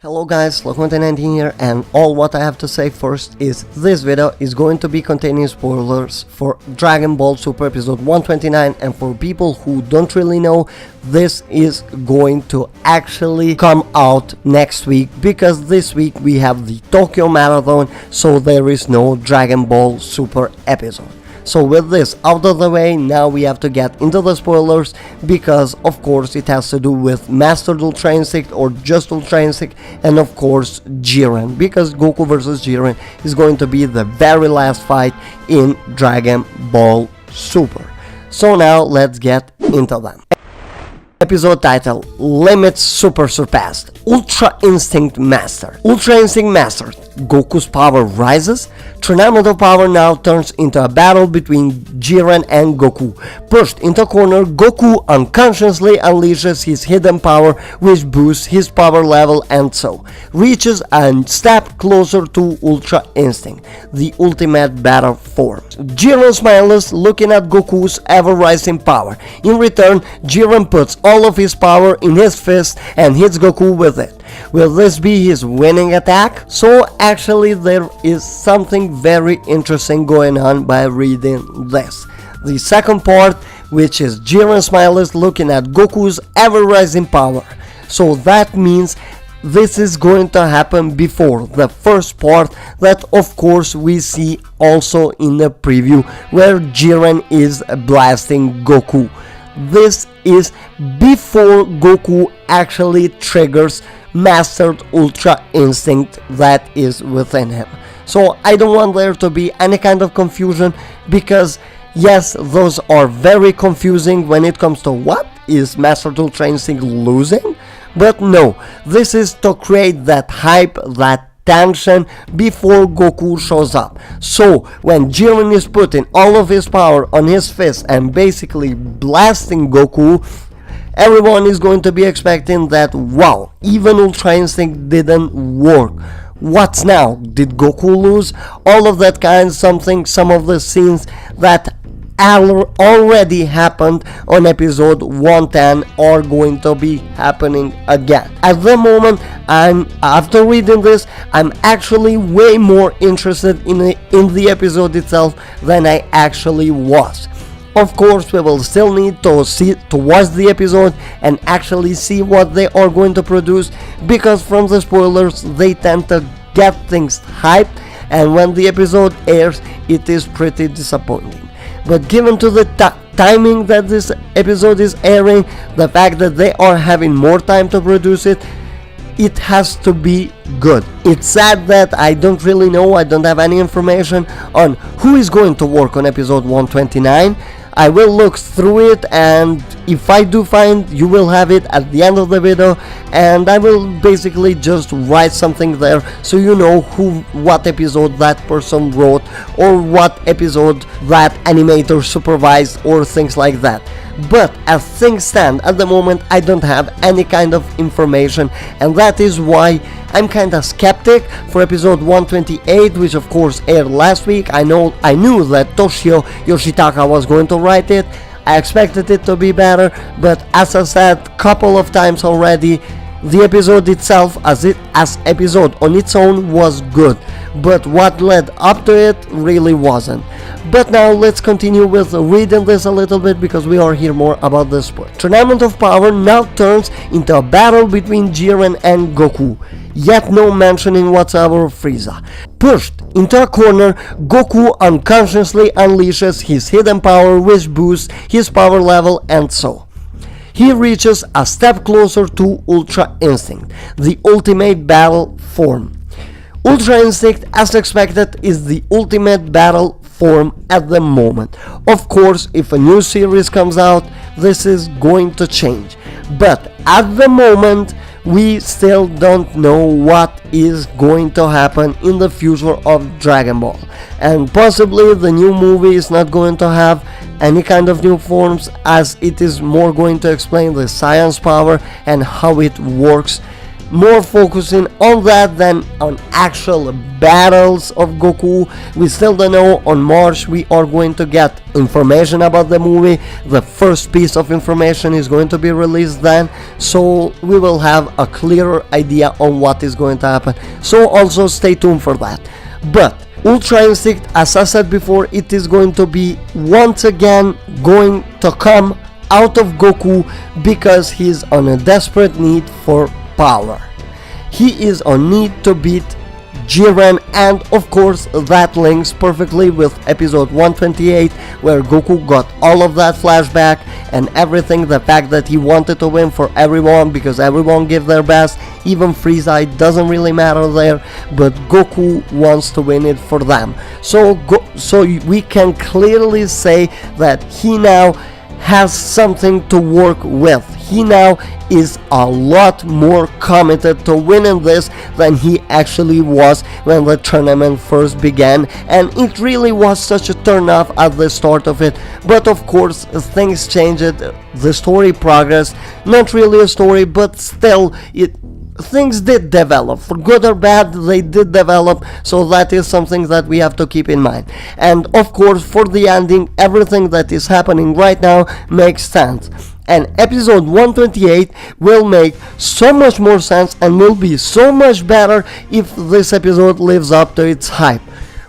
Hello guys, Loco19 here, and all what I have to say first is this video is going to be containing spoilers for Dragon Ball Super episode 129, and for people who don't really know, this is going to actually come out next week because this week we have the Tokyo Marathon, so there is no Dragon Ball Super episode. So with this out of the way, now we have to get into the spoilers because of course it has to do with Mastered Ultra Instinct or just Ultra Instinct, and of course Jiren, because Goku vs Jiren is going to be the very last fight in Dragon Ball Super. So now let's get into them. Episode title: Limits Super Surpassed. Ultra Instinct Mastered. Ultra Instinct Mastered. Goku's power rises. Tournament of Power now turns into a battle between Jiren and Goku. Pushed into a corner, Goku unconsciously unleashes his hidden power, which boosts his power level and so reaches a step closer to Ultra Instinct, the ultimate battle form. Jiren smiles, looking at Goku's ever-rising power. In return, Jiren puts all of his power in his fist and hits Goku with it. Will this be his winning attack? So actually there is something very interesting going on by reading this. The second part, which is Jiren smiles looking at Goku's ever-rising power. So that means this is going to happen before the first part that of course we see also in the preview where Jiren is blasting Goku. This is before Goku actually triggers Mastered Ultra Instinct that is within him. So I don't want there to be any kind of confusion, because yes, those are very confusing when it comes to what is Mastered Ultra Instinct losing, but no, this is to create that hype, that tension before Goku shows up. So when Jiren is putting all of his power on his fist and basically blasting Goku, everyone is going to be expecting that, wow, even Ultra Instinct didn't work. What's now? Did Goku lose? All of that kind, some of the scenes that already happened on episode 110 are going to be happening again. At the moment, after reading this, I'm actually way more interested in the episode itself than I actually was. Of course, we will still need to watch the episode and actually see what they are going to produce, because from the spoilers they tend to get things hyped, and when the episode airs it is pretty disappointing. But given to the timing that this episode is airing, the fact that they are having more time to produce it, it has to be good. It's sad that I don't really know, I don't have any information on who is going to work on episode 129. I will look through it, and if I do find, you will have it at the end of the video, and I will basically just write something there so you know what episode that person wrote or what episode that animator supervised or things like that. But as things stand at the moment, I don't have any kind of information, and that is why I'm kinda skeptic for episode 128, which of course aired last week. I knew that Toshio Yoshitaka was going to write it. I expected it to be better, but as I said couple of times already, the episode itself as episode on its own was good, but what led up to it really wasn't. But now let's continue with reading this a little bit, because we are here more about the sport. Tournament of Power now turns into a battle between Jiren and Goku, yet no mentioning whatsoever of Frieza. Pushed into a corner, Goku unconsciously unleashes his hidden power, which boosts his power level, and so he reaches a step closer to Ultra Instinct, the ultimate battle form. Ultra Instinct, as expected, is the ultimate battle form at the moment. Of course, if a new series comes out, this is going to change. But at the moment, we still don't know what is going to happen in the future of Dragon Ball. And possibly the new movie is not going to have any kind of new forms, as it is more going to explain the science power and how it works more focusing on that than on actual battles of Goku. We still don't know. On March we are going to get information about the movie. The first piece of information is going to be released then, so we will have a clearer idea on what is going to happen. So also stay tuned for that. But Ultra Instinct, as I said before, it is going to be once again going to come out of Goku because he's on a desperate need for power. He is on need to beat Jiren, and of course that links perfectly with episode 128, where Goku got all of that flashback and everything. The fact that he wanted to win for everyone because everyone gave their best, even Frieza, it doesn't really matter there, but Goku wants to win it for them. So we can clearly say that he now has something to work with. He now is a lot more committed to winning this than he actually was when the tournament first began, and it really was such a turn off at the start of it. But of course things changed, the story progressed, not really a story, but still things did develop, for good or bad they did develop, so that is something that we have to keep in mind. And of course for the ending, everything that is happening right now makes sense, and episode 128 will make so much more sense and will be so much better if this episode lives up to its hype.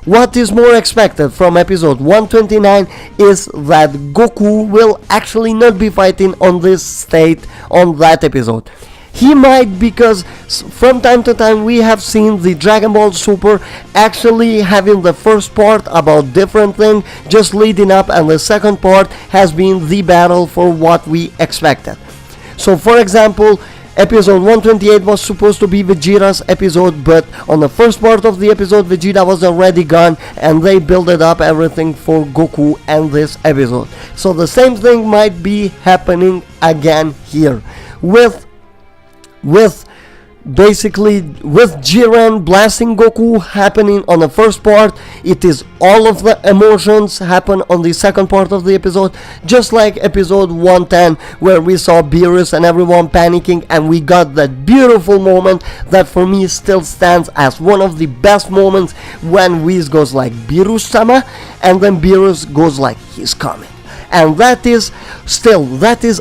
What is more expected from episode 129 is that Goku will actually not be fighting on this state on that episode. He might, because from time to time we have seen the Dragon Ball Super actually having the first part about different thing just leading up, and the second part has been the battle for what we expected. So for example, episode 128 was supposed to be Vegeta's episode, but on the first part of the episode Vegeta was already gone and they built up everything for Goku and this episode. So the same thing might be happening again here with Jiren blasting Goku happening on the first part. It is all of the emotions happen on the second part of the episode, just like episode 110 where we saw Beerus and everyone panicking, and we got that beautiful moment that for me still stands as one of the best moments, when Whis goes like Beerus-sama and then Beerus goes like he's coming. And that is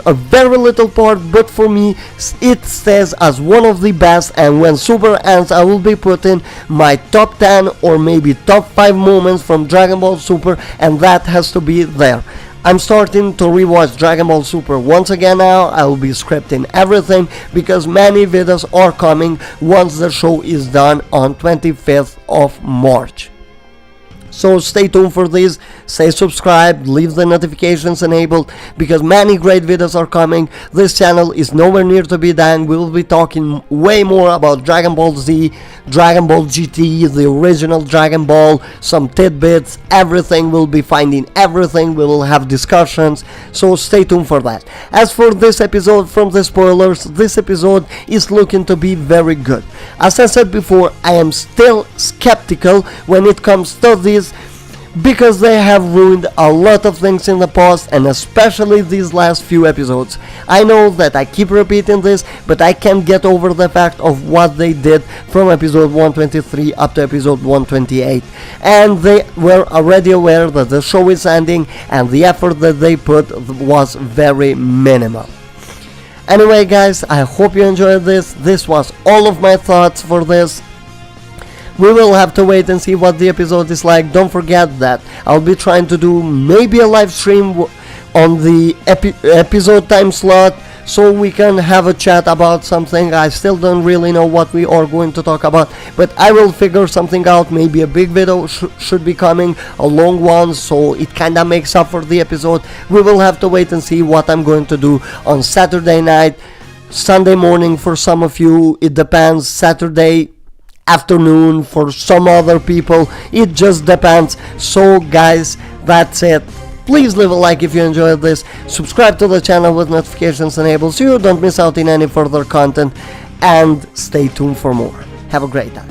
a very little part, but for me it stays as one of the best, and when Super ends I will be putting my top 10 or maybe top 5 moments from Dragon Ball Super, and that has to be there. I'm starting to rewatch Dragon Ball Super once again now. I will be scripting everything because many videos are coming once the show is done on 25th of March. So stay tuned for this, stay subscribed, leave the notifications enabled, because many great videos are coming. This channel is nowhere near to be done. We will be talking way more about Dragon Ball Z, Dragon Ball GT, the original Dragon Ball, some tidbits, everything. We'll be finding everything, we will have discussions, so stay tuned for that. As for this episode, from the spoilers, this episode is looking to be very good. As I said before, I am still skeptical when it comes to this, because they have ruined a lot of things in the past, and especially these last few episodes. I know that I keep repeating this, but I can't get over the fact of what they did from episode 123 up to episode 128, and they were already aware that the show is ending, and the effort that they put was very minimal. Anyway guys, I hope you enjoyed this. This was all of my thoughts for this. We will have to wait and see what the episode is like. Don't forget that I'll be trying to do maybe a live stream on the episode time slot, so we can have a chat about something. I still don't really know what we are going to talk about, but I will figure something out. Maybe a big video should be coming, a long one, so it kinda makes up for the episode. We will have to wait and see what I'm going to do on Saturday night, Sunday morning for some of you, it depends, Saturday afternoon for some other people, it just depends. So guys, that's it. Please leave a like if you enjoyed this, subscribe to the channel with notifications enabled so you don't miss out in any further content, and stay tuned for more. Have a great time.